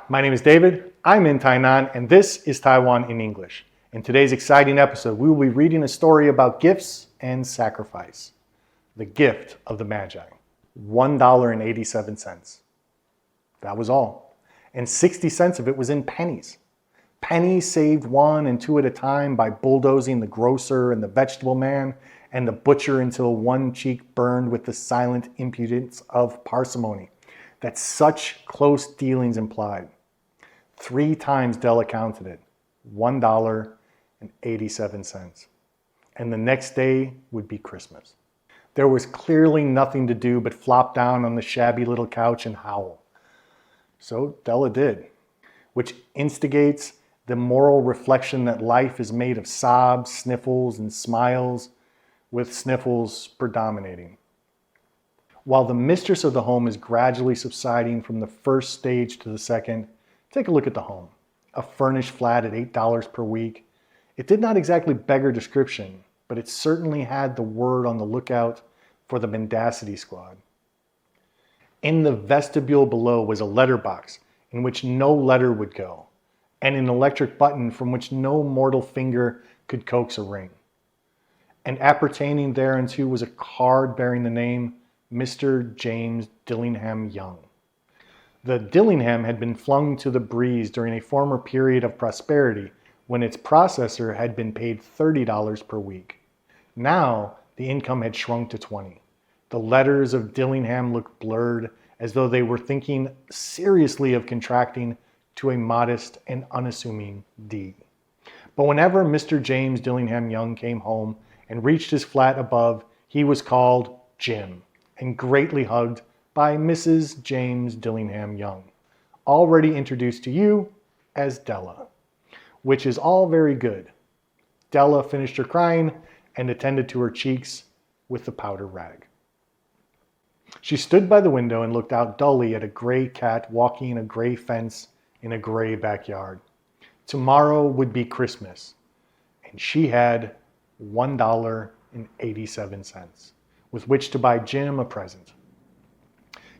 my name is David. I'm in Tainan, and this is Taiwan in English. In today's exciting episode, we will be reading a story about gifts and sacrifice. The gift of the Magi, $1.87. That was all. And 60 cents of it was in pennies. Pennies saved 1 and 2 at a time by bulldozing the grocer and the vegetable man and the butcher until one cheek burned with the silent impudence of parsimony that such close dealings implied. 3 times Della counted it, $1.87. And the next day would be Christmas. There was clearly nothing to do but flop down on the shabby little couch and howl. So Della did, which instigates the moral reflection that life is made of sobs, sniffles, and smiles, with sniffles predominating. While the mistress of the home is gradually subsiding from the first stage to the second, take a look at the home. A furnished flat at $8 per week. It did not exactly beggar description, but it certainly had the word on the lookout for the mendacity squad. In the vestibule below was a letterbox in which no letter would go, and an electric button from which no mortal finger could coax a ring. And appertaining thereunto was a card bearing the name Mr. James Dillingham Young. The Dillingham had been flung to the breeze during a former period of prosperity when its processor had been paid $30 per week. Now the income had shrunk to $20. The letters of Dillingham looked blurred, as though they were thinking seriously of contracting to a modest and unassuming D. But whenever Mr. James Dillingham Young came home and reached his flat above, he was called Jim and greatly hugged by Mrs. James Dillingham Young, already introduced to you as Della, which is all very good. Della finished her crying and attended to her cheeks with the powder rag. She stood by the window and looked out dully at a gray cat walking a gray fence in a gray backyard. Tomorrow would be Christmas, and she had $1.87 with which to buy Jim a present.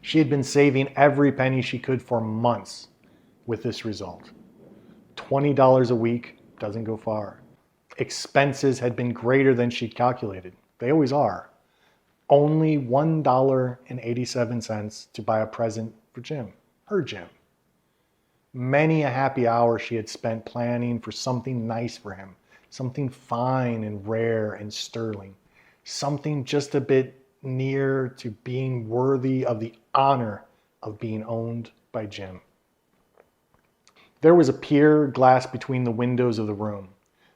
She had been saving every penny she could for months with this result. $20 a week doesn't go far. Expenses had been greater than she calculated. They always are. Only $1.87 to buy a present for Jim, her Jim. Many a happy hour she had spent planning for something nice for him, something fine and rare and sterling, something just a bit near to being worthy of the honor of being owned by Jim. There was a pier glass between the windows of the room.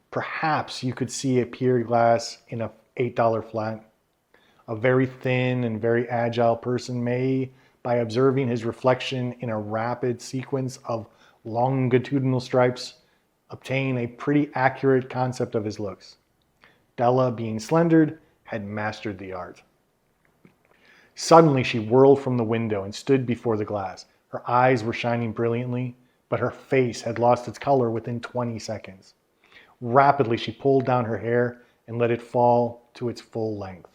Perhaps you could see a pier glass in an $8 flat. A very thin and very agile person may, by observing his reflection in a rapid sequence of longitudinal stripes, obtain a pretty accurate concept of his looks. Della, being slendered, had mastered the art. Suddenly she whirled from the window and stood before the glass. Her eyes were shining brilliantly, but her face had lost its color within 20 seconds. Rapidly she pulled down her hair and let it fall to its full length.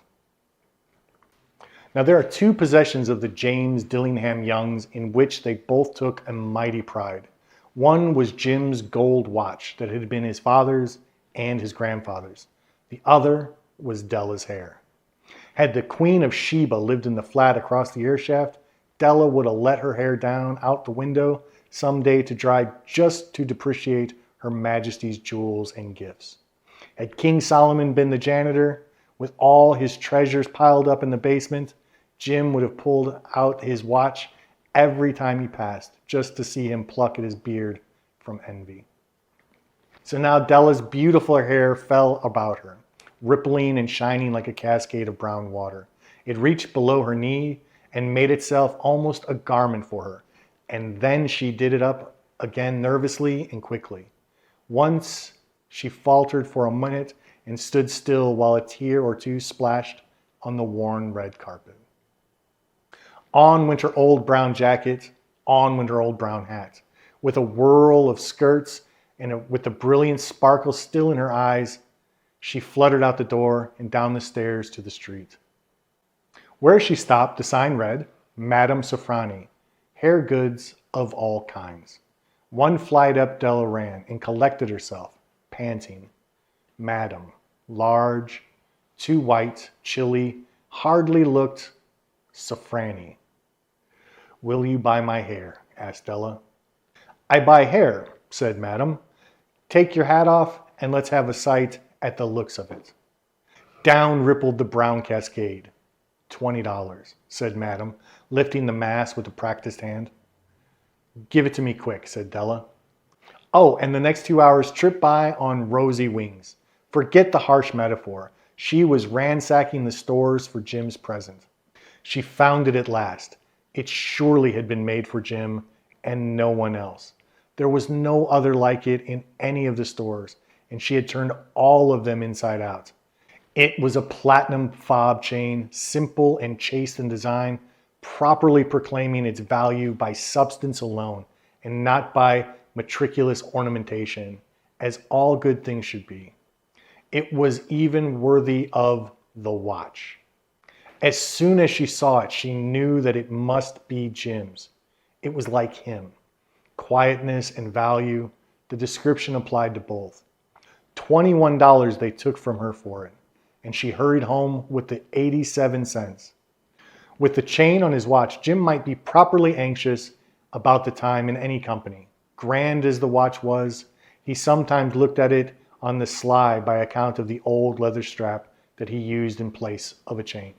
Now there are 2 possessions of the James Dillingham Youngs in which they both took a mighty pride. One was Jim's gold watch that had been his father's and his grandfather's. The other was Della's hair. Had the Queen of Sheba lived in the flat across the air shaft, Della would have let her hair down out the window someday to dry just to depreciate Her Majesty's jewels and gifts. Had King Solomon been the janitor, with all his treasures piled up in the basement, Jim would have pulled out his watch every time he passed, just to see him pluck at his beard from envy. So now Della's beautiful hair fell about her, rippling and shining like a cascade of brown water. It reached below her knee and made itself almost a garment for her. And then she did it up again nervously and quickly. Once she faltered for a minute and stood still while a tear or two splashed on the worn red carpet. On went her old brown jacket, on went her old brown hat. With a whirl of skirts and with the brilliant sparkle still in her eyes, she fluttered out the door and down the stairs to the street. Where she stopped, the sign read, Madame Sofrani, hair goods of all kinds. One flight up Della ran and collected herself, panting. Madam, large, too white, chilly, hardly looked saffrany. Will you buy my hair? Asked Della. I buy hair, said Madam. Take your hat off and let's have a sight at the looks of it. Down rippled the brown cascade. $20, said Madam, lifting the mass with a practiced hand. Give it to me quick, said Della. Oh, and the next 2 hours tripped by on rosy wings. Forget the harsh metaphor. She was ransacking the stores for Jim's present. She found it at last. It surely had been made for Jim and no one else. There was no other like it in any of the stores, and she had turned all of them inside out. It was a platinum fob chain, simple and chaste in design, properly proclaiming its value by substance alone and not by meticulous ornamentation, as all good things should be. It was even worthy of the watch. As soon as she saw it, she knew that it must be Jim's. It was like him. Quietness and value, the description applied to both. $21 they took from her for it, and she hurried home with the 87 cents. With the chain on his watch, Jim might be properly anxious about the time in any company. Grand as the watch was, he sometimes looked at it on the sly by account of the old leather strap that he used in place of a chain.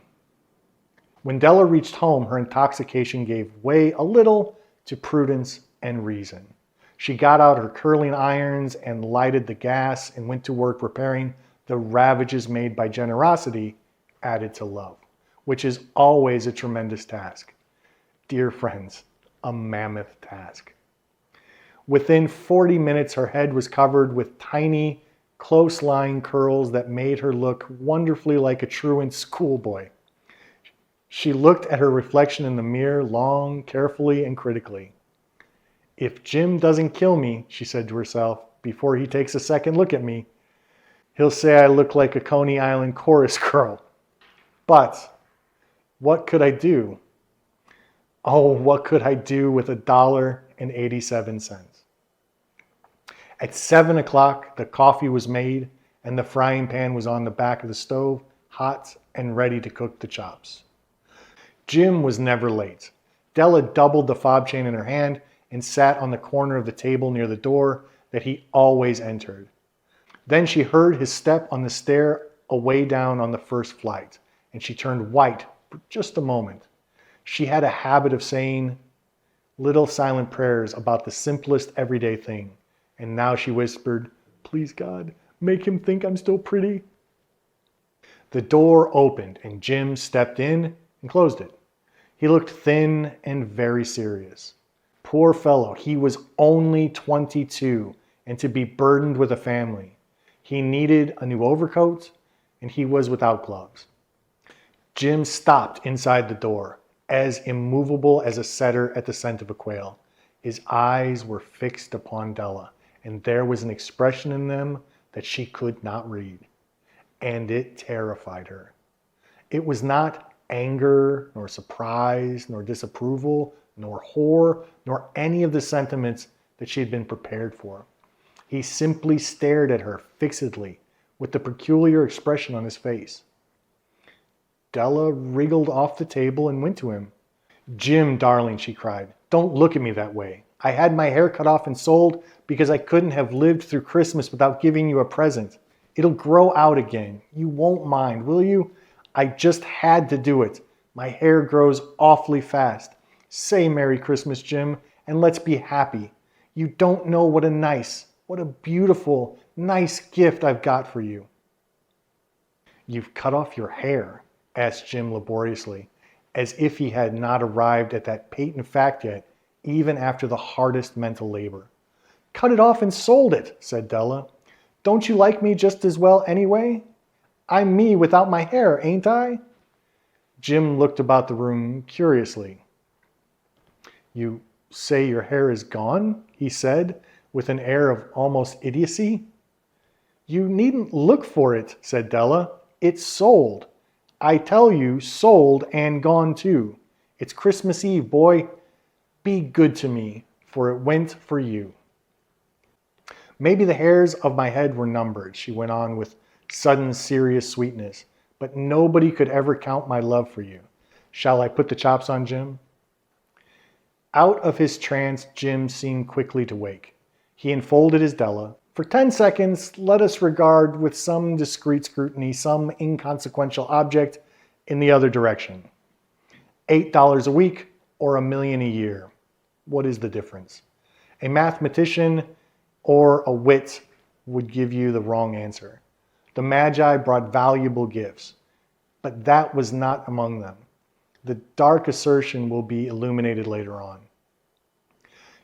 When Della reached home, her intoxication gave way a little to prudence and reason. She got out her curling irons and lighted the gas and went to work repairing the ravages made by generosity added to love, which is always a tremendous task. Dear friends, a mammoth task. Within 40 minutes, her head was covered with tiny, close-lying curls that made her look wonderfully like a truant schoolboy. She looked at her reflection in the mirror long, carefully, and critically. If Jim doesn't kill me, she said to herself, before he takes a second look at me, he'll say I look like a Coney Island chorus girl. But what could I do? Oh, what could I do with $1.87? At 7 o'clock, the coffee was made and the frying pan was on the back of the stove, hot and ready to cook the chops. Jim was never late. Della doubled the fob chain in her hand and sat on the corner of the table near the door that he always entered. Then she heard his step on the stair away down on the first flight, and she turned white for just a moment. She had a habit of saying little silent prayers about the simplest everyday thing, and now she whispered, "Please God, make him think I'm still pretty." The door opened and Jim stepped in and closed it. He looked thin and very serious. Poor fellow, he was only 22 and to be burdened with a family. He needed a new overcoat and he was without gloves. Jim stopped inside the door, as immovable as a setter at the scent of a quail. His eyes were fixed upon Della, and there was an expression in them that she could not read. And it terrified her. It was not anger, nor surprise, nor disapproval, nor horror, nor any of the sentiments that she had been prepared for. He simply stared at her fixedly, with the peculiar expression on his face. Della wriggled off the table and went to him. "Jim, darling," she cried, "don't look at me that way. I had my hair cut off and sold because I couldn't have lived through Christmas without giving you a present. It'll grow out again. You won't mind, will you? I just had to do it. My hair grows awfully fast. Say Merry Christmas, Jim, and let's be happy. You don't know what a beautiful, nice gift I've got for you." "You've cut off your hair?" asked Jim laboriously, as if he had not arrived at that patent fact yet, even after the hardest mental labor. "Cut it off and sold it," said Della. "Don't you like me just as well anyway? I'm me without my hair, ain't I?" Jim looked about the room curiously. "You say your hair is gone?" he said, with an air of almost idiocy. "You needn't look for it," said Della. "It's sold. I tell you, sold and gone too. It's Christmas Eve, boy. Be good to me, for it went for you." Maybe the hairs of my head were numbered, she went on with sudden serious sweetness, but nobody could ever count my love for you. Shall I put the chops on, Jim? Out of his trance, Jim seemed quickly to wake. He enfolded his Della. For 10 seconds, let us regard with some discreet scrutiny some inconsequential object in the other direction. $8 a week or $1 million a year. What is the difference? A mathematician or a wit would give you the wrong answer. The Magi brought valuable gifts, but that was not among them. The dark assertion will be illuminated later on.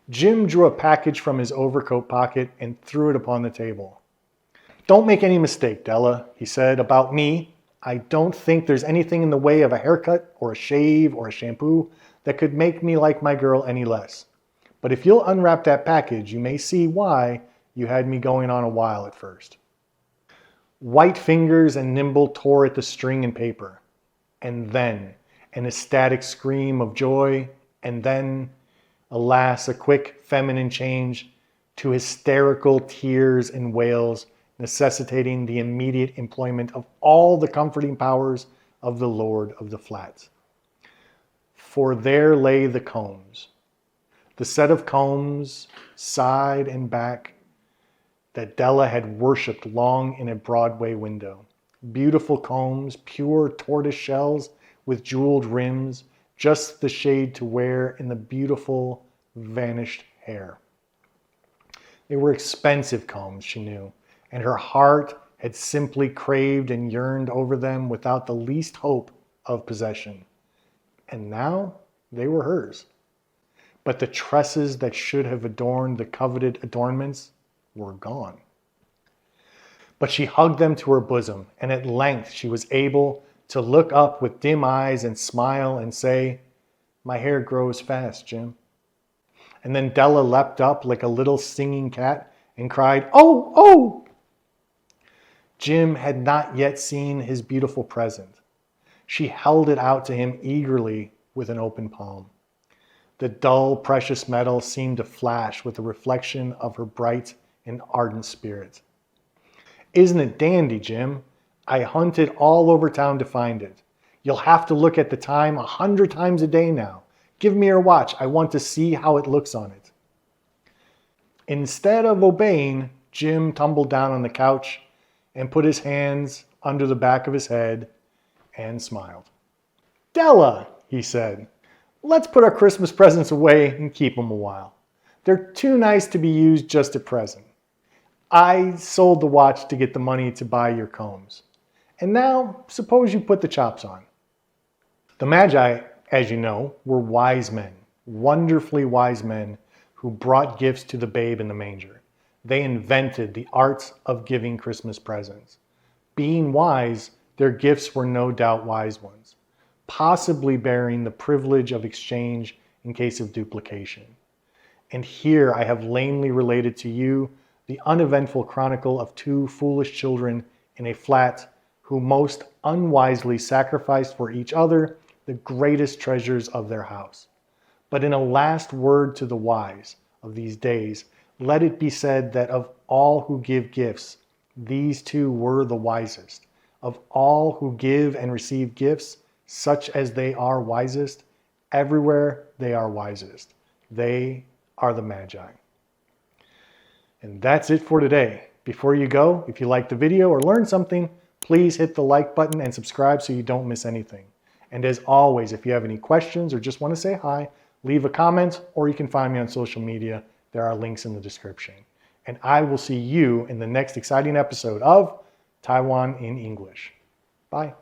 Jim drew a package from his overcoat pocket and threw it upon the table. Don't make any mistake, Della, he said, about me. I don't think there's anything in the way of a haircut or a shave or a shampoo that could make me like my girl any less. But if you'll unwrap that package, you may see why you had me going on a while at first. White fingers and nimble tore at the string and paper. And then an ecstatic scream of joy, and then, alas, a quick feminine change to hysterical tears and wails, necessitating the immediate employment of all the comforting powers of the Lord of the Flats. For there lay the combs, the set of combs, side and back, that Della had worshipped long in a Broadway window. Beautiful combs, pure tortoise shells with jeweled rims, just the shade to wear in the beautiful, vanished hair. They were expensive combs, she knew, and her heart had simply craved and yearned over them without the least hope of possession. And now they were hers. But the tresses that should have adorned the coveted adornments were gone. But she hugged them to her bosom, and at length she was able to look up with dim eyes and smile and say, "My hair grows fast, Jim." And then Della leapt up like a little singing cat and cried, "Oh, oh!" Jim had not yet seen his beautiful present. She held it out to him eagerly with an open palm. The dull, precious metal seemed to flash with the reflection of her bright and ardent spirit. "Isn't it dandy, Jim? I hunted all over town to find it. You'll have to look at the time 100 times a day now. Give me your watch. I want to see how it looks on it." Instead of obeying, Jim tumbled down on the couch and put his hands under the back of his head and smiled. "Della," he said, "let's put our Christmas presents away and keep them a while. They're too nice to be used just at present. I sold the watch to get the money to buy your combs. And now, suppose you put the chops on." The Magi, as you know, were wise men, wonderfully wise men who brought gifts to the babe in the manger. They invented the art of giving Christmas presents. Being wise, their gifts were no doubt wise ones, possibly bearing the privilege of exchange in case of duplication. And here I have lamely related to you the uneventful chronicle of two foolish children in a flat who most unwisely sacrificed for each other the greatest treasures of their house. But in a last word to the wise of these days, let it be said that of all who give gifts, these two were the wisest. Of all who give and receive gifts, such as they are wisest, everywhere they are wisest. They are the Magi. And that's it for today. Before you go, if you liked the video or learned something, please hit the like button and subscribe so you don't miss anything. And as always, if you have any questions or just want to say hi, leave a comment, or you can find me on social media. There are links in the description. And I will see you in the next exciting episode of Taiwan in English. Bye.